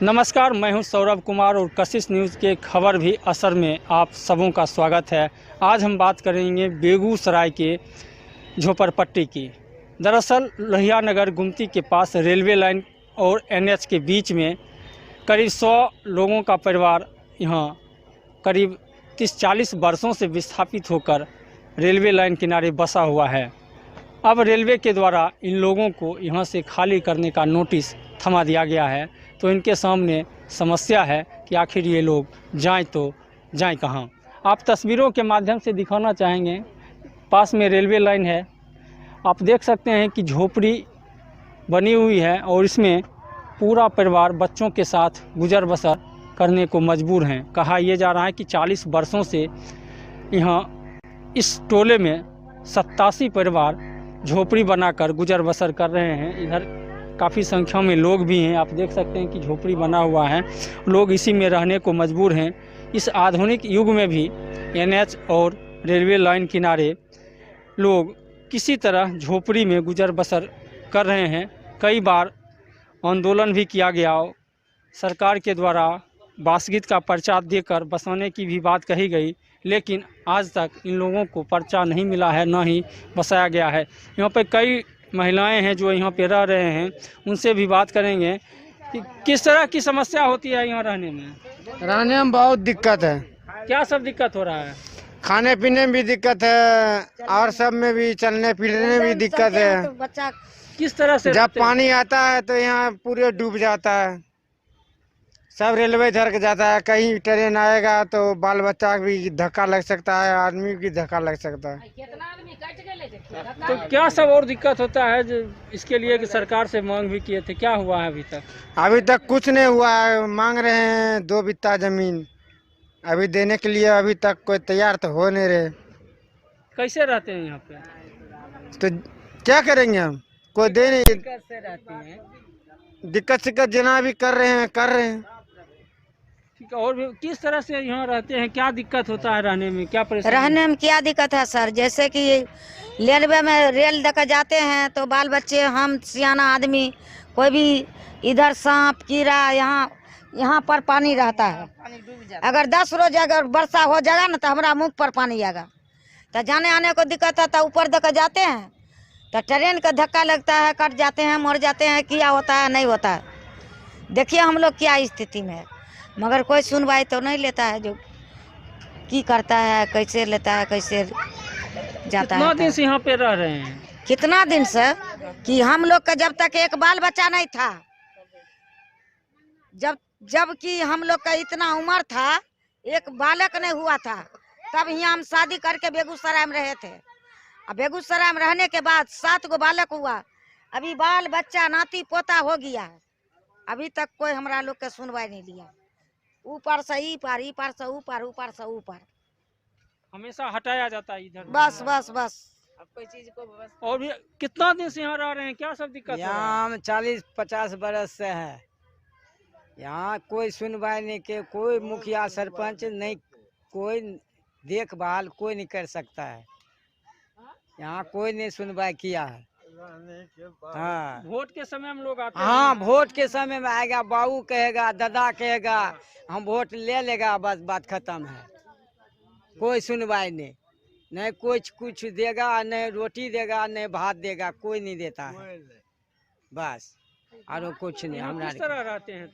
नमस्कार, मैं हूं सौरभ कुमार और कशिश न्यूज़ के खबर भी असर में आप सबों का स्वागत है। आज हम बात करेंगे बेगूसराय के झोपड़पट्टी की। दरअसल लोहिया नगर गुमती के पास रेलवे लाइन और एनएच के बीच में करीब 100 लोगों का परिवार यहाँ करीब 30-40 वर्षों से विस्थापित होकर रेलवे लाइन किनारे बसा हुआ है। अब रेलवे के द्वारा इन लोगों को यहाँ से खाली करने का नोटिस थमा दिया गया है, तो इनके सामने समस्या है कि आखिर ये लोग जाएं तो जाएं कहाँ। आप तस्वीरों के माध्यम से दिखाना चाहेंगे, पास में रेलवे लाइन है। आप देख सकते हैं कि झोपड़ी बनी हुई है और इसमें पूरा परिवार बच्चों के साथ गुजर बसर करने को मजबूर हैं। कहा यह जा रहा है कि 40 वर्षों से यहाँ इस टोले में 87 परिवार झोपड़ी बनाकर गुजर बसर कर रहे हैं। इधर काफ़ी संख्या में लोग भी हैं। आप देख सकते हैं कि झोपड़ी बना हुआ है, लोग इसी में रहने को मजबूर हैं। इस आधुनिक युग में भी एनएच और रेलवे लाइन किनारे लोग किसी तरह झोपड़ी में गुजर बसर कर रहे हैं। कई बार आंदोलन भी किया गया, सरकार के द्वारा बासगीत का पर्चा देकर बसाने की भी बात कही गई, लेकिन आज तक इन लोगों को पर्चा नहीं मिला है, ना ही बसाया गया है। यहाँ पर कई महिलाएं हैं जो यहाँ पे रह रहे हैं, उनसे भी बात करेंगे कि किस तरह की समस्या होती है यहाँ रहने में। रहने में बहुत दिक्कत है। क्या सब दिक्कत हो रहा है? खाने पीने में भी दिक्कत है और सब में भी, चलने फिरने में भी दिक्कत है। बच्चा किस तरह से जब पानी आता है तो यहाँ पूरे डूब जाता है, सब रेलवे धर जाता है। कहीं ट्रेन आएगा तो बाल बच्चा भी धक्का लग सकता है, आदमी भी धक्का लग सकता है। तो क्या सब और दिक्कत होता है जो इसके लिए कि सरकार से मांग भी किए थे, क्या हुआ है अभी तक? अभी तक कुछ नहीं हुआ है। मांग रहे हैं 2 बित्ता जमीन, अभी देने के लिए अभी तक कोई तैयार तो हो नहीं रहे। कैसे रहते हैं यहाँ पे? तो क्या करेंगे हम, कोई दे नहीं। दिक्कत से रहते हैं। दिक्कत शिक्कत जना भी कर रहे हैं। ठीक है, और भी किस तरह से यहाँ रहते हैं, क्या दिक्कत होता है रहने में, क्या परेशानी? रहने में क्या दिक्कत है सर? जैसे कि रेलवे में रेल देकर जाते हैं तो बाल बच्चे, हम सियाना आदमी, कोई भी इधर सांप कीड़ा, यहाँ पर पानी रहता है। अगर 10 रोज अगर वर्षा हो जाएगा ना तो हमारा मुख पर पानी आएगा, तो जाने आने को दिक्कत है। तो ऊपर देकर जाते हैं तो ट्रेन का धक्का लगता है, कट जाते हैं, मर जाते हैं। क्या होता है नहीं होता है, देखिए हम लोग क्या स्थिति में है। मगर कोई सुनवाई तो नहीं लेता है, जो की करता है, कैसे लेता है, कैसे जाता है। कितना दिन से यहाँ पे रह रहे हैं? कितना दिन से कि हम लोग का जब तक एक बाल बच्चा नहीं था, जब कि हम लोग का इतना उम्र था, एक बालक नहीं हुआ था, तब यहाँ हम शादी करके बेगूसराय में रहे थे। अब बेगूसराय में रहने के बाद 7 गो बालक हुआ, अभी बाल बच्चा नाती पोता हो गया है। अभी तक कोई हमारा लोग का सुनवाई नहीं लिया। ऊपर से ई पार, ई पार से ऊपर, ऊपर से ऊपर, हमेशा हटाया जाता है इधर। बस बस बस। अब कोई चीज को और भी कितना दिन से यहाँ रह रहे हैं, क्या सब दिक्कत हो रहा है? यहाँ हम 40-50 बरस से है। यहाँ कोई सुनवाई नहीं के, कोई मुखिया सरपंच नहीं, कोई देखभाल कोई नहीं कर सकता है। यहाँ कोई नहीं सुनवाई किया है। हाँ, वोट के समय हम लोग आते हैं। हाँ, वोट के समय में आएगा, बाबू कहेगा, दादा कहेगा, हम वोट ले लेगा, बस बात खत्म है। कोई सुनवाई नहीं कोई कुछ देगा, नहीं रोटी देगा, नहीं भात देगा, कोई नहीं देता है। बस और कुछ नहीं। हमारा किस तरह रहते हैं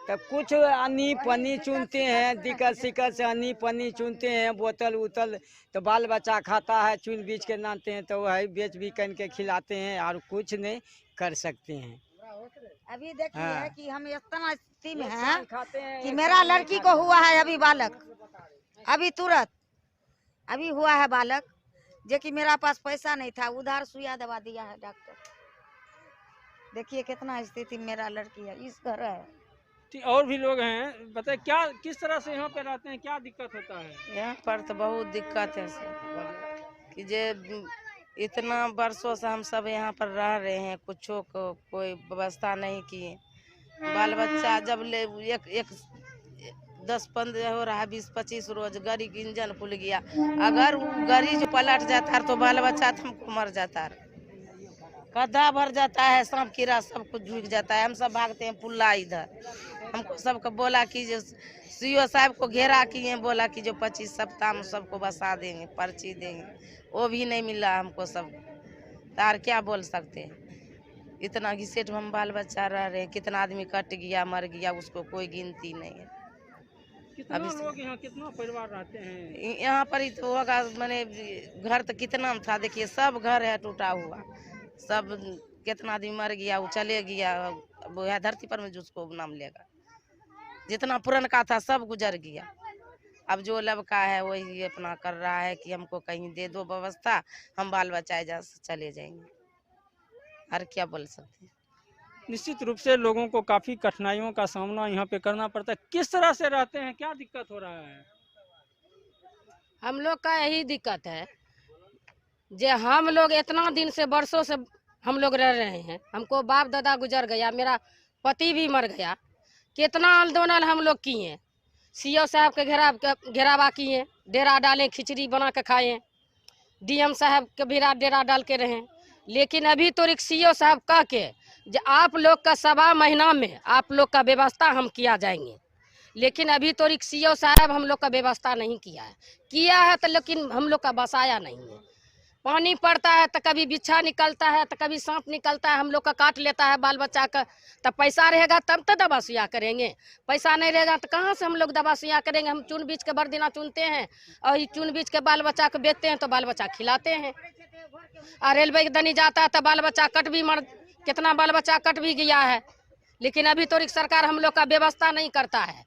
तो कुछ अन्नी पन्नी चुनते हैं, दिक्कत शिक्कत से अन्नी पन्नी चुनते हैं, बोतल उतल तो बाल बच्चा खाता है, चुन बीच के नाते हैं तो वही बेच भी के खिलाते हैं, और कुछ नहीं कर सकते हैं। अभी देखिए हाँ। कि हम इतना स्थिति में हैं कि मेरा लड़की को हुआ है अभी बालक, अभी तुरंत अभी हुआ है बालक, जो कि मेरा पास पैसा नहीं था, उधार सुइया दवा दिया है डॉक्टर। देखिए कितना स्थिति मेरा लड़की है, इस घर है। ठीक, और भी लोग हैं, बताए क्या किस तरह से यहाँ पे रहते हैं, क्या दिक्कत होता है? यहाँ पर तो बहुत दिक्कत है सर, कि जे इतना वर्षों से हम सब यहाँ पर रह रहे हैं, कुछो को कोई व्यवस्था नहीं किए। बाल बच्चा जब ले एक 10-15 हो रहा है, 20-25 रोज गाड़ी की इंजन खुल गया, अगर गाड़ी जो पलट जाता है तो बाल बच्चा तो हमको मर जाता है। गड्ढा भर जाता है, सांप कीड़ा सब कुछ झुक जाता है, हम सब भागते हैं पुल्ला इधर। हमको सबको बोला कि जो सीओ साहब को घेरा किए, बोला कि जो 25 सप्ताह में सबको बसा देंगे, पर्ची देंगे, वो भी नहीं मिला हमको सब। तार क्या बोल सकते हैं, इतना घिसेट में हम बाल बच्चा रह रहे हैं, कितना आदमी कट गया मर गया उसको कोई गिनती नहीं है। कितना लोग यहाँ, कितना परिवार रहते हैं यहाँ पर ही तो होगा, मैंने घर तो कितना में था, देखिए सब घर है टूटा हुआ, सब कितना आदमी मर गया, वो चले गया, वो है धरती पर में जिसको नाम लेगा, जितना पुरनका था सब गुजर गया। अब जो लबका है वही अपना कर रहा है कि हमको कहीं दे दो व्यवस्था, हम बाल बच्चा जा चले जाएंगे, और क्या बोल सकते हैं। निश्चित रूप से लोगों को काफ़ी कठिनाइयों का सामना यहाँ पे करना पड़ता है। किस तरह से रहते हैं, क्या दिक्कत हो रहा है? हम लोग का यही दिक्कत है, जे हम लोग इतना दिन से बरसों से हम लोग रह रहे हैं, हमको बाप दादा गुजर गया, मेरा पति भी मर गया, कितना आंदोलन हम लोग किए, सीओ साहब के घेरावा किए, डेरा डालें, खिचड़ी बना के खाएं, डीएम साहब के भी डेरा डाल के रहें, लेकिन अभी तो सीओ साहब कह के जो आप लोग का 1.25 महीना में आप लोग का व्यवस्था हम किया जाएंगे, लेकिन अभी तो सीओ साहब हम लोग का व्यवस्था नहीं किया है तो लेकिन हम लोग का बसाया नहीं है। पानी पड़ता है तो कभी बिच्छा निकलता है तो कभी सांप निकलता है, हम लोग का काट लेता है बाल बच्चा का। तब पैसा रहेगा तब तो दवा सुइया करेंगे, पैसा नहीं रहेगा तो कहाँ से हम लोग दवा सुइया करेंगे। हम चुन बीज के बरदिना चुनते हैं और ये चुन बीज के बाल बच्चा को बेचते हैं तो बाल बच्चा खिलाते हैं। और रेलवे के दनी जाता है तो बाल बच्चा कितना बाल बच्चा कट भी गया है, लेकिन अभी तो सरकार हम लोग का व्यवस्था नहीं करता है।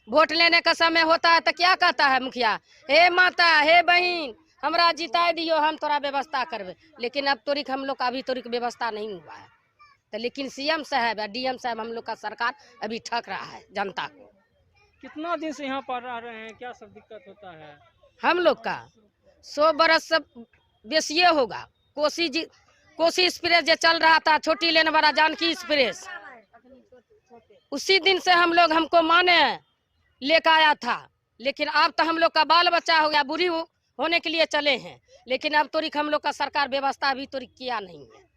वोट लेने का समय होता है तो क्या कहता है मुखिया, हे माता हे बहन हमरा जिता दियो, हम तोरा व्यवस्था करबे, लेकिन अब तोरिक हम लोग का अभी तोरिक व्यवस्था नहीं हुआ है। तो लेकिन सीएम साहब या डीएम साहब हम लोग का सरकार अभी ठग रहा है जनता को। कितना दिन से यहाँ पर रह रहे हैं, क्या सब दिक्कत होता है? हम लोग का 100 बरस से बेसिए होगा। कोसी एक्सप्रेस जो चल रहा था, छोटी लेने वाला जानकी एक्सप्रेस, उसी दिन से हमको माने लेकर आया था, लेकिन अब तो हम लोग का बाल बच्चा हो गया, बूढ़ी होने के लिए चले हैं, लेकिन अब तोरिक हम लोग का सरकार व्यवस्था अभी तोरिक किया नहीं है।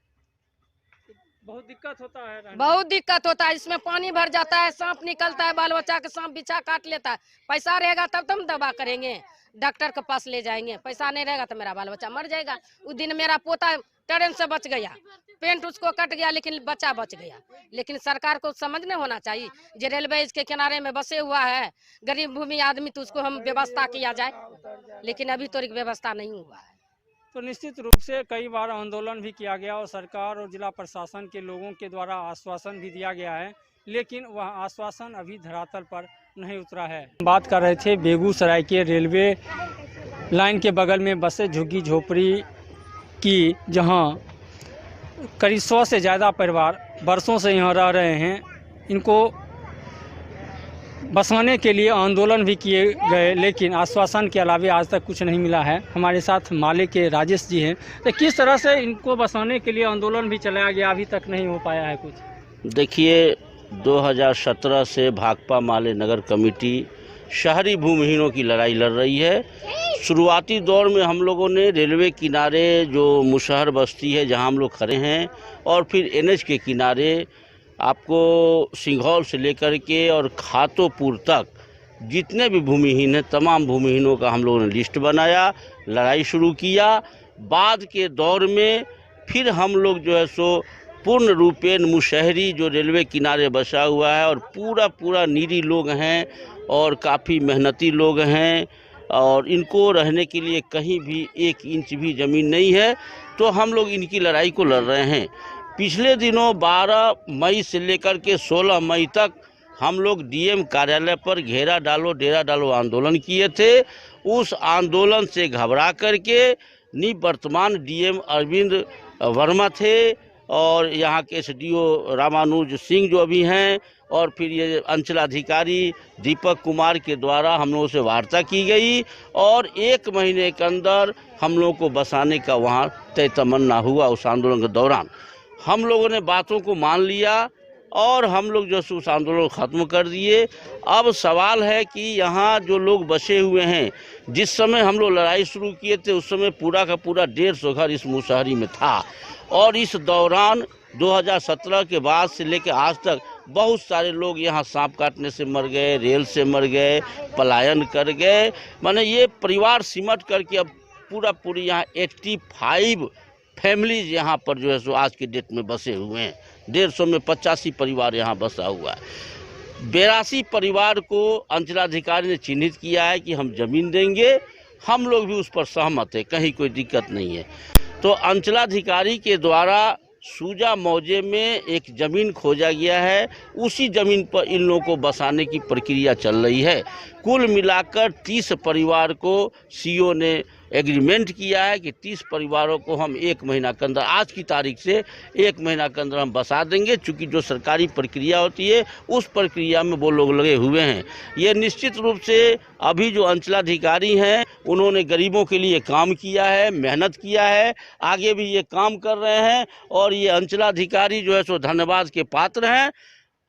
बहुत दिक्कत होता है, बहुत दिक्कत होता है, इसमें पानी भर जाता है, सांप निकलता है, बाल बच्चा के सांप बिछा काट लेता है। पैसा रहेगा तब तो हम दवा करेंगे, डॉक्टर के पास ले जाएंगे, पैसा नहीं रहेगा तो मेरा बाल बच्चा मर जाएगा। उस दिन मेरा पोता ट्रेन से बच गया, पेंट उसको कट गया लेकिन बच्चा बच गया। लेकिन सरकार को समझने होना चाहिए, जो रेलवे के किनारे में बसे हुआ है गरीब भूमि आदमी, तो उसको हम व्यवस्था किया जाए, लेकिन अभी तो व्यवस्था नहीं हुआ है। तो निश्चित रूप से कई बार आंदोलन भी किया गया और सरकार और जिला प्रशासन के लोगों के द्वारा आश्वासन भी दिया गया है, लेकिन वह आश्वासन अभी धरातल पर नहीं उतरा है। बात कर रहे थे बेगूसराय के रेलवे लाइन के बगल में बसे झुग्गी झोपड़ी की, जहां करीब 100 से ज़्यादा परिवार बरसों से यहाँ रह रहे हैं। इनको बसाने के लिए आंदोलन भी किए गए, लेकिन आश्वासन के अलावा आज तक कुछ नहीं मिला है। हमारे साथ माले के राजेश जी हैं, तो किस तरह से इनको बसाने के लिए आंदोलन भी चलाया गया, अभी तक नहीं हो पाया है कुछ? देखिए, 2017 से भाकपा माले नगर कमेटी शहरी भूमिहीनों की लड़ाई लड़ रही है। शुरुआती दौर में हम लोगों ने रेलवे किनारे जो मुशहर बस्ती है जहां हम लोग खड़े हैं, और फिर एनएच के किनारे आपको सिंघौल से लेकर के और खातोपुर तक जितने भी भूमिहीन हैं, तमाम भूमिहीनों का हम लोगों ने लिस्ट बनाया, लड़ाई शुरू किया। बाद के दौर में फिर हम लोग जो है सो पूर्ण रूपेण मुशहरी जो रेलवे किनारे बसा हुआ है और पूरा नीरी लोग हैं और काफ़ी मेहनती लोग हैं, और इनको रहने के लिए कहीं भी 1 इंच भी ज़मीन नहीं है, तो हम लोग इनकी लड़ाई को लड़ रहे हैं। पिछले दिनों 12 मई से लेकर के 16 मई तक हम लोग डीएम कार्यालय पर घेरा डालो डेरा डालो आंदोलन किए थे। उस आंदोलन से घबरा करके निवर्तमान डीएम अरविंद वर्मा थे और यहाँ के एसडीओ रामानुज सिंह जो अभी हैं, और फिर ये अंचलाधिकारी दीपक कुमार के द्वारा हम लोगों से वार्ता की गई और 1 महीने के अंदर हम लोगों को बसाने का वहाँ तय तमन्ना हुआ। उस आंदोलन के दौरान हम लोगों ने बातों को मान लिया और हम लोग जो उस आंदोलन को ख़त्म कर दिए। अब सवाल है कि यहाँ जो लोग बसे हुए हैं, जिस समय हम लोग लड़ाई शुरू किए थे उस समय पूरा का पूरा 150 घर इस मुशहरी में था, और इस दौरान 2017 के बाद से लेकर आज तक बहुत सारे लोग यहाँ सांप काटने से मर गए, रेल से मर गए, पलायन कर गए। माने ये परिवार सिमट करके अब पूरी यहाँ 85 फैमिलीज यहाँ पर जो है सो आज की डेट में बसे हुए हैं। 150 में 85 परिवार यहाँ बसा हुआ है। 82 परिवार को अंचलाधिकारी ने चिन्हित किया है कि हम ज़मीन देंगे। हम लोग भी उस पर सहमत है, कहीं कोई दिक्कत नहीं है। तो अंचलाधिकारी के द्वारा सूजा मौजे में एक ज़मीन खोजा गया है, उसी ज़मीन पर इन लोगों को बसाने की प्रक्रिया चल रही है। कुल मिलाकर 30 परिवार को सीओ ने एग्रीमेंट किया है कि 30 परिवारों को हम 1 महीना के अंदर, आज की तारीख से 1 महीना के अंदर हम बसा देंगे। चूँकि जो सरकारी प्रक्रिया होती है उस प्रक्रिया में वो लोग लगे हुए हैं। ये निश्चित रूप से अभी जो अंचलाधिकारी हैं उन्होंने गरीबों के लिए काम किया है, मेहनत किया है, आगे भी ये काम कर रहे हैं और ये अंचलाधिकारी जो है सो धन्यवाद के पात्र हैं।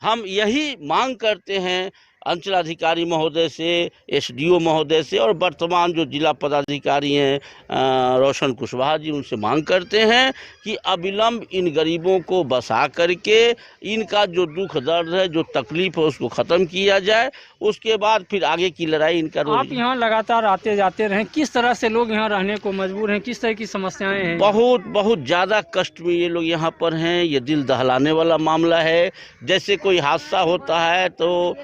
हम यही मांग करते हैं अंचलाधिकारी महोदय से, एसडीओ महोदय से और वर्तमान जो जिला पदाधिकारी हैं रोशन कुशवाहा जी, उनसे मांग करते हैं कि अविलंब इन गरीबों को बसा करके इनका जो दुख दर्द है, जो तकलीफ है, उसको ख़त्म किया जाए। उसके बाद फिर आगे की लड़ाई इनका। आप यहाँ लगातार आते जाते रहें, किस तरह से लोग यहाँ रहने को मजबूर हैं, किस तरह की समस्याएं हैं? बहुत ज़्यादा कष्ट में ये लोग यहाँ पर हैं। ये दिल दहलाने वाला मामला है। जैसे कोई हादसा होता है तो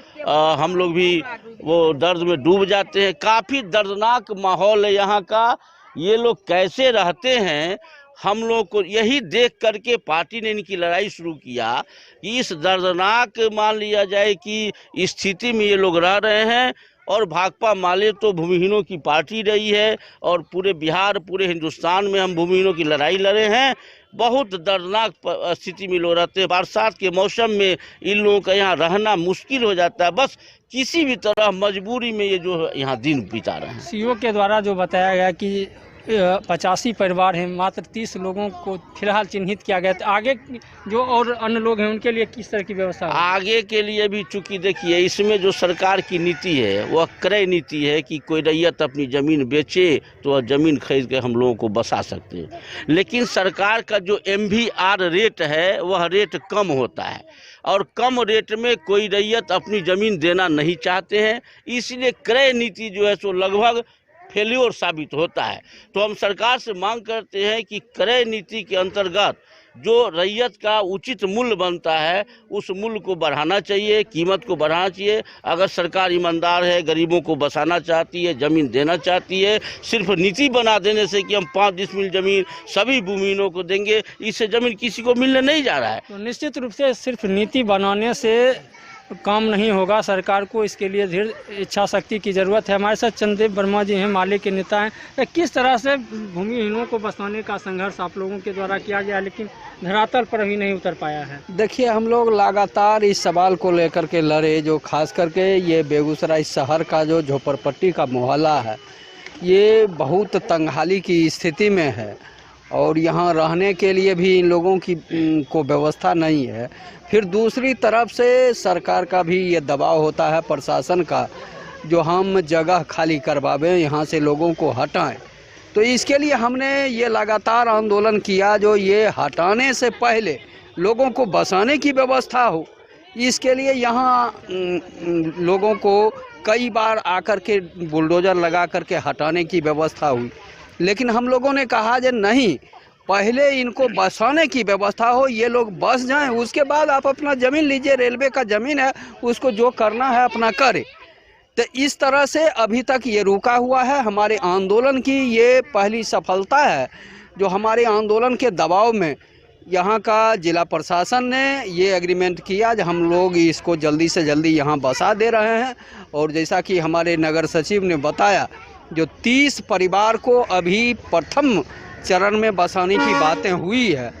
हम लोग भी वो दर्द में डूब जाते हैं। काफ़ी दर्दनाक माहौल है यहाँ का। ये लोग कैसे रहते हैं, हम लोग को यही देख करके पार्टी ने इनकी लड़ाई शुरू किया कि इस दर्दनाक, मान लिया जाए कि स्थिति में ये लोग रह रहे हैं। और भाकपा माले तो भूमिहीनों की पार्टी रही है और पूरे बिहार, पूरे हिंदुस्तान में हम भूमिहीनों की लड़ाई लड़े हैं। बहुत दर्दनाक स्थिति में लोग रहते हैं। बरसात के मौसम में इन लोगों का यहाँ रहना मुश्किल हो जाता है। बस किसी भी तरह मजबूरी में ये जो यहाँ दिन बिता रहे हैं। सीओ के द्वारा जो बताया गया कि 85 परिवार हैं, मात्र 30 लोगों को फिलहाल चिन्हित किया गया। तो आगे जो और अन्य लोग हैं उनके लिए किस तरह की व्यवस्था है? आगे के लिए भी चूंकि देखिए इसमें जो सरकार की नीति है वह क्रय नीति है कि कोई रैयत अपनी ज़मीन बेचे तो वह ज़मीन खरीद के हम लोगों को बसा सकते हैं। लेकिन सरकार का जो MVR रेट है वह रेट कम होता है और कम रेट में कोई रैयत अपनी ज़मीन देना नहीं चाहते हैं। इसलिए क्रय नीति जो है सो लगभग फेल्योर साबित होता है। तो हम सरकार से मांग करते हैं कि क्रय नीति के अंतर्गत जो रैयत का उचित मूल्य बनता है उस मूल्य को बढ़ाना चाहिए, कीमत को बढ़ाना चाहिए। अगर सरकार ईमानदार है, गरीबों को बसाना चाहती है, ज़मीन देना चाहती है, सिर्फ नीति बना देने से कि हम 5 डिसमिल ज़मीन सभी भूमिहीनों को देंगे, इससे ज़मीन किसी को मिलने नहीं जा रहा है। तो निश्चित रूप से सिर्फ नीति बनाने से काम नहीं होगा। सरकार को इसके लिए दृढ़ इच्छा शक्ति की ज़रूरत है। हमारे साथ चंदेव वर्मा जी हैं, माले के नेता हैं। किस तरह से भूमिहीनों को बसाने का संघर्ष आप लोगों के द्वारा किया गया लेकिन धरातल पर अभी नहीं उतर पाया है? देखिए, हम लोग लगातार इस सवाल को लेकर के लड़े। जो खास करके ये बेगूसराय शहर का जो झोपड़पट्टी का मोहल्ला है ये बहुत तंगहाली की स्थिति में है और यहाँ रहने के लिए भी इन लोगों की को व्यवस्था नहीं है। फिर दूसरी तरफ से सरकार का भी ये दबाव होता है, प्रशासन का, जो हम जगह खाली करवावें, यहाँ से लोगों को हटाएं। तो इसके लिए हमने ये लगातार आंदोलन किया जो ये हटाने से पहले लोगों को बसाने की व्यवस्था हो। इसके लिए यहाँ लोगों को कई बार आकर के बुलडोज़र लगा करके हटाने की व्यवस्था हुई, लेकिन हम लोगों ने कहा कि नहीं, पहले इनको बसाने की व्यवस्था हो, ये लोग बस जाएं, उसके बाद आप अपना ज़मीन लीजिए। रेलवे का ज़मीन है, उसको जो करना है अपना करे। तो इस तरह से अभी तक ये रुका हुआ है। हमारे आंदोलन की ये पहली सफलता है जो हमारे आंदोलन के दबाव में यहाँ का जिला प्रशासन ने ये एग्रीमेंट किया कि हम लोग इसको जल्दी से जल्दी यहाँ बसा दे रहे हैं। और जैसा कि हमारे नगर सचिव ने बताया, जो 30 परिवार को अभी प्रथम चरण में बसाने की बातें हुई है।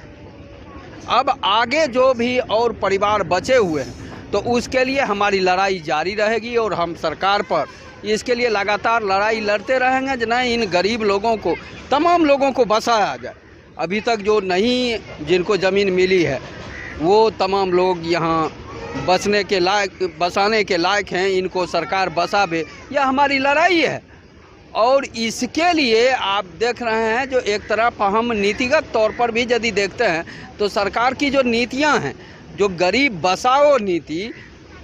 अब आगे जो भी और परिवार बचे हुए हैं तो उसके लिए हमारी लड़ाई जारी रहेगी और हम सरकार पर इसके लिए लगातार लड़ाई लड़ते रहेंगे कि नहीं, इन गरीब लोगों को, तमाम लोगों को बसाया जाए। अभी तक जो नहीं, जिनको ज़मीन मिली है वो तमाम लोग यहाँ बसने के लायक, बसाने के लायक हैं, इनको सरकार बसावे। यह हमारी लड़ाई है। और इसके लिए आप देख रहे हैं जो एक तरफ हम नीतिगत तौर पर भी यदि देखते हैं तो सरकार की जो नीतियां हैं जो गरीब बसाओ नीति,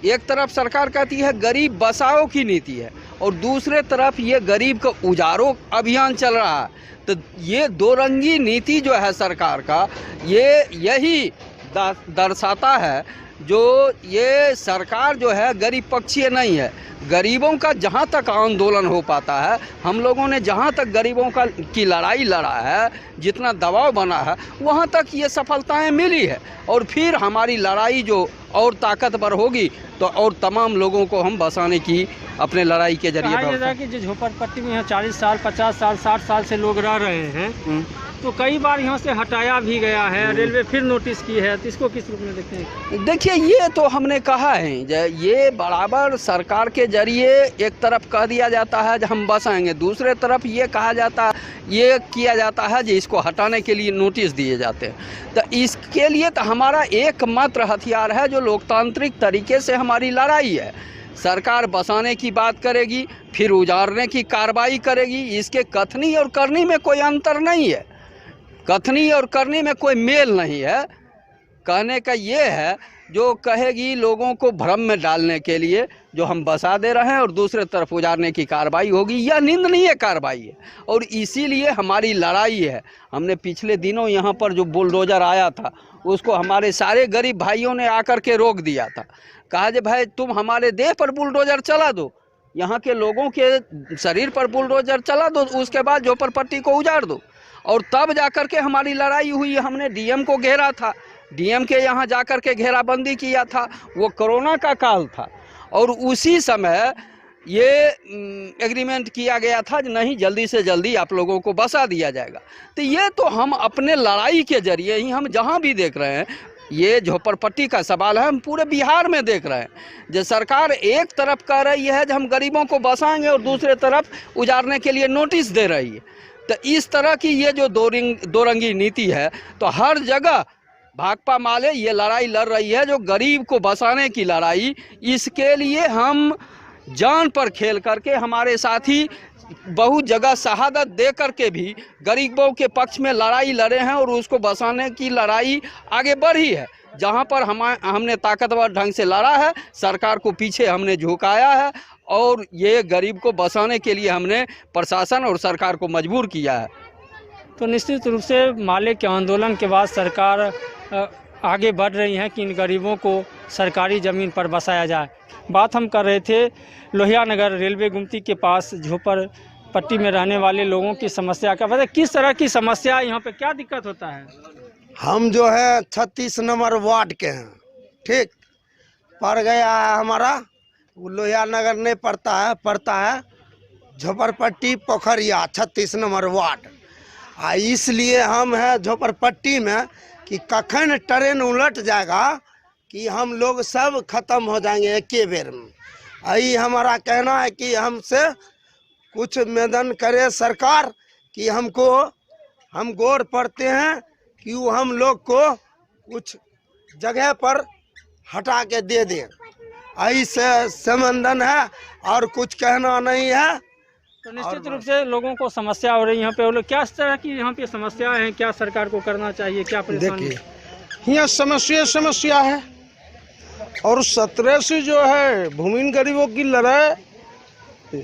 एक तरफ सरकार कहती है गरीब बसाओ की नीति है और दूसरे तरफ ये गरीब का उजारो अभियान चल रहा है। तो ये दो रंगी नीति जो है सरकार का, ये यही दर्शाता है जो ये सरकार जो है गरीब पक्षीय नहीं है। गरीबों का जहाँ तक आंदोलन हो पाता है, हम लोगों ने जहाँ तक गरीबों की लड़ाई लड़ा है, जितना दबाव बना है, वहाँ तक ये सफलताएं मिली है। और फिर हमारी लड़ाई जो और ताकतवर होगी तो और तमाम लोगों को हम बसाने की अपने लड़ाई के जरिए कहा जाता है कि जो झोपड़पट्टी में यहाँ 40 साल 50 साल 60 साल से लोग रह रहे हैं, तो कई बार यहाँ से हटाया भी गया है, रेलवे फिर नोटिस की है, तो इसको किस रूप में देखते हैं? देखिए, ये तो हमने कहा है, ये बराबर सरकार के जरिए एक तरफ कह दिया जाता है जो हम बसाएंगे, दूसरे तरफ ये कहा जाता है, ये किया जाता है जो इसको हटाने के लिए नोटिस दिए जाते हैं। तो इसके लिए तो हमारा एकमात्र हथियार है जो लोकतांत्रिक तरीके से हमारी लड़ाई है। सरकार बसाने की बात करेगी, फिर उजाड़ने की कार्रवाई करेगी। इसके कथनी और करनी में कोई अंतर नहीं है, कथनी और करनी में कोई मेल नहीं है। कहने का ये है, जो कहेगी लोगों को भ्रम में डालने के लिए जो हम बसा दे रहे हैं और दूसरे तरफ उजाड़ने की कार्रवाई होगी, यह निंदनीय कार्रवाई है और इसीलिए हमारी लड़ाई है। हमने पिछले दिनों यहाँ पर जो बुलडोजर आया था उसको हमारे सारे गरीब भाइयों ने आकर के रोक दिया था। कहा जे भाई तुम हमारे देह पर बुलडोजर चला दो, यहाँ के लोगों के शरीर पर बुलडोजर चला दो, उसके बाद झोपड़पट्टी को उजाड़ दो। और तब जाकर के हमारी लड़ाई हुई। हमने डीएम को घेरा था, डीएम के यहाँ जाकर के घेराबंदी किया था। वो कोरोना का काल था और उसी समय ये एग्रीमेंट किया गया था कि नहीं, जल्दी से जल्दी आप लोगों को बसा दिया जाएगा। तो ये तो हम अपने लड़ाई के जरिए ही हम जहाँ भी देख रहे हैं, ये झोपड़पट्टी का सवाल है, हम पूरे बिहार में देख रहे हैं। जो सरकार एक तरफ कह रही है कि हम गरीबों को बसाएंगे और दूसरे तरफ उजाड़ने के लिए नोटिस दे रही है। तो इस तरह की ये जो दो रंगी नीति है, तो हर जगह भाकपा माले ये लड़ाई लड़ रही है, जो गरीब को बसाने की लड़ाई। इसके लिए हम जान पर खेल करके हमारे साथी बहुत जगह शहादत दे करके भी गरीबों के पक्ष में लड़ाई लड़े हैं और उसको बसाने की लड़ाई आगे बढ़ी है। जहां पर हमने ताकतवर ढंग से लड़ा है, सरकार को पीछे हमने झुकाया है और ये गरीब को बसाने के लिए हमने प्रशासन और सरकार को मजबूर किया है। तो निश्चित रूप से माले के आंदोलन के बाद सरकार आगे बढ़ रही है कि इन गरीबों को सरकारी ज़मीन पर बसाया जाए। बात हम कर रहे थे लोहिया नगर रेलवे गुमती के पास झोपड़पट्टी में रहने वाले लोगों की समस्या का। पता किस तरह की समस्या, यहाँ पे क्या दिक्कत होता है? हम जो है 36 नंबर वार्ड के हैं, ठीक पड़ गया है हमारा, लोहिया नगर नहीं पड़ता है झोपड़पट्टी पोखरिया 36 नंबर वार्ड। इसलिए हम हैं झोपड़पट्टी में कि कखन ट्रेन उलट जाएगा कि हम लोग सब खत्म हो जाएंगे एक बेर में। यही हमारा कहना है कि हमसे कुछ निवेदन करे सरकार कि हम गौर पड़ते हैं कि वो हम लोग को कुछ जगह पर हटा के दे दें। यही से संबंधन है और कुछ कहना नहीं है। तो निश्चित रूप से लोगों को समस्या हो रही है यहाँ पे। वो लोग क्या तरह की यहाँ पे समस्या है, क्या सरकार को करना चाहिए, क्या परेशानी? देखिए, यहाँ समस्या है और 17 से जो है भूमिहीन गरीबों की लड़ाई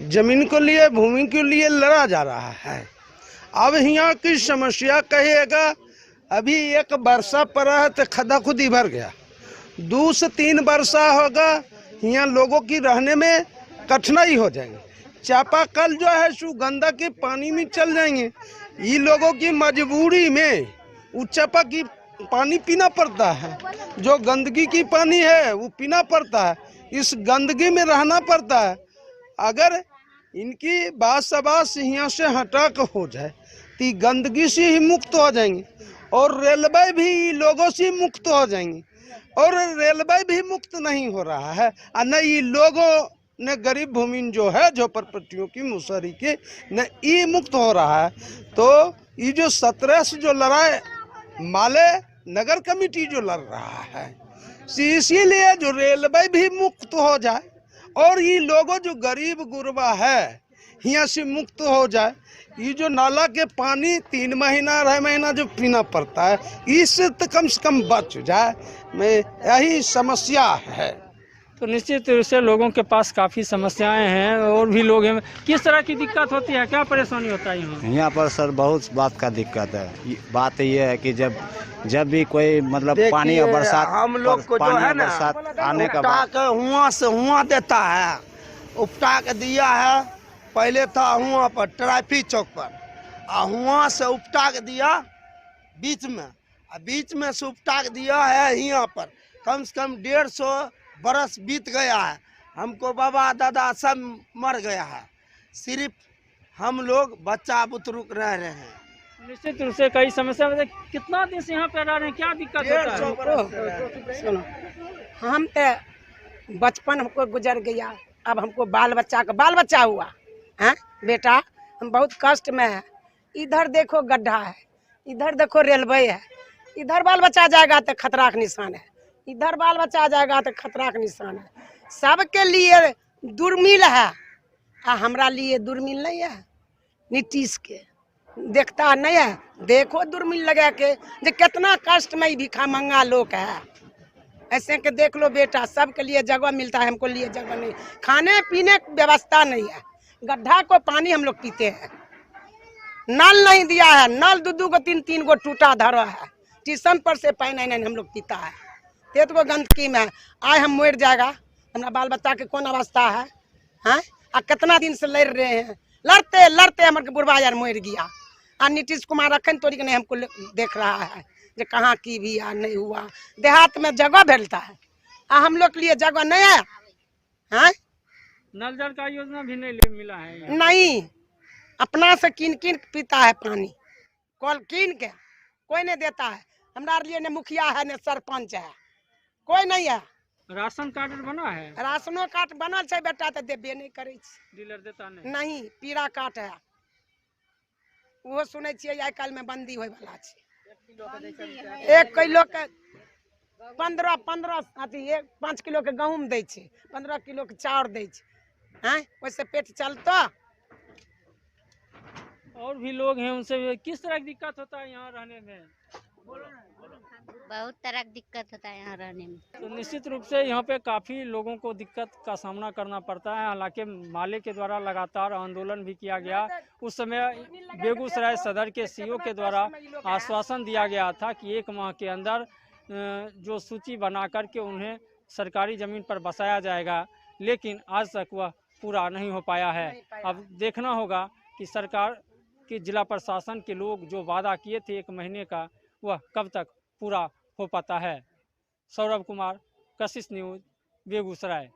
जमीन को लिए, भूमि के लिए लड़ा जा रहा है। अब यहाँ की समस्या कहिएगा, अभी एक वर्षा पड़ा है तो खदा खुदी भर गया, 2 से 3 वर्षा होगा, यहाँ लोगों की रहने में कठिनाई हो जाएंगे। चापाकल जो है सु गंदा के पानी में चल जाएंगे। ये लोगों की मजबूरी में वो चापा की पानी पीना पड़ता है, जो गंदगी की पानी है वो पीना पड़ता है, इस गंदगी में रहना पड़ता है। अगर इनकी बास यहाँ से हटा कर हो जाए तो गंदगी से ही मुक्त हो जाएंगे और रेलवे भी लोगों से मुक्त हो जाएंगे। और रेलवे भी मुक्त नहीं हो रहा है और न ये लोगों ने गरीब भूमिहीन जो है झोपड़पट्टियों की मुसहरी के न ये मुक्त हो रहा है। तो ये जो 17 से जो लड़ाई माले नगर कमेटी जो लड़ रहा है, इसीलिए जो रेलवे भी मुक्त हो जाए और ये लोगों जो गरीब गुरबा है यहाँ से मुक्त हो जाए। ये जो नाला के पानी 3 महीना 2 महीना जो पीना पड़ता है, इससे तो कम से कम बच जाए। मैं यही समस्या है। तो निश्चित रूप से लोगों के पास काफ़ी समस्याएं हैं और भी लोग हैं। किस तरह की दिक्कत होती है, क्या परेशानी होता है यहाँ? यहाँ पर सर बहुत बात का दिक्कत है। बात ये है कि जब भी कोई मतलब पानी और बरसात, हम लोग को जो है ना बरसात आने का बाद हुआ से हुआ देता है, उपटा के दिया है। पहले था हुआ पर ट्रैफिक चौक पर, हुआ से उपटा के दिया बीच में, बीच में से उपटा के दिया है यहाँ पर। कम से कम 150 बरस बीत गया है, हमको बाबा दादा सब मर गया है, सिर्फ हम लोग बच्चा बुतरुक रह रहे हैं। निश्चित रूप से कई समस्या। कितना दिन से यहाँ पे रह रहे हैं, क्या दिक्कत होता है? सुनो, हम तो बचपन हमको गुजर गया, अब हमको बाल बच्चा हुआ है बेटा। हम बहुत कष्ट में है। इधर देखो गड्ढा है, इधर देखो रेलवे है, इधर बाल बच्चा जाएगा तो खतरा का निशान है, इधर बाल बच्चा जाएगा तो खतरा का निशान है। सबके लिए दुर्मिल है, हमरा लिए दुर्मिल नहीं है। नीतीश के देखता नहीं है, देखो दुर्मिल लगा के जो कितना कष्ट में भिखा मंगा लोग है। ऐसे के देख लो बेटा, सबके लिए जगह मिलता है, हमको लिए जगह नहीं, खाने पीने की व्यवस्था नहीं है। गड्ढा को पानी हम लोग पीते हैं, नल नहीं दिया है, नल 2 गो 3 गो टूटा धरा है, ट्यूशन पर से पानी नहीं हम लोग पीता है। तेत को गंदगी में आए हम मर जाएगा, हमारा बाल बच्चा के कौन अवस्था है? हैं आ कितना दिन से लड़ रहे हैं, लड़ते लड़ते हमारे बुढ़वा यार मर गया। आ नीतीश कुमार अखन तोड़ी के नहीं हमको देख रहा है जो कहाँ की भी या नहीं हुआ। देहात में जगह भेलता है, हम लोग के लिए जगह नहीं है। हैं नल जल का योजना भी नहीं मिला है यहाँ? नहीं, अपना से कीन पीता है पानी, कल कीन के, कोई नहीं देता है। हमारा लिए न मुखिया है न सरपंच है, कोई नहीं है। राशन कार्ड बना है? राशनो कार्ड बनल है बेटा, तो देबे नहीं करे, डीलर देता नहीं? नहीं, पीरा कार्ड है, वो सुने छियै आइ काल्हि में बंदी होय वाला छै। 1 किलो के 15 अथी 5 किलो के गहूम दै छै, 15 किलो के चाउर दै छै। हैं वैसे पेट चलता। और भी लोग हैं, उनसे किस तरह की दिक्कत होता है यहाँ रहने में? बहुत तरह की दिक्कत होता है यहाँ रहने में। तो निश्चित रूप से यहाँ पे काफ़ी लोगों को दिक्कत का सामना करना पड़ता है। हालांकि माले के द्वारा लगातार आंदोलन भी किया गया। उस समय बेगूसराय सदर के सीओ के द्वारा आश्वासन दिया गया था कि 1 माह के अंदर जो सूची बना करके उन्हें सरकारी ज़मीन पर बसाया जाएगा, लेकिन आज तक वह पूरा नहीं हो पाया है। अब देखना होगा कि सरकार कि जिला प्रशासन के लोग जो वादा किए थे 1 महीने का, वह कब तक पूरा हो पाता है। सौरभ कुमार, कशिश न्यूज़, बेगूसराय।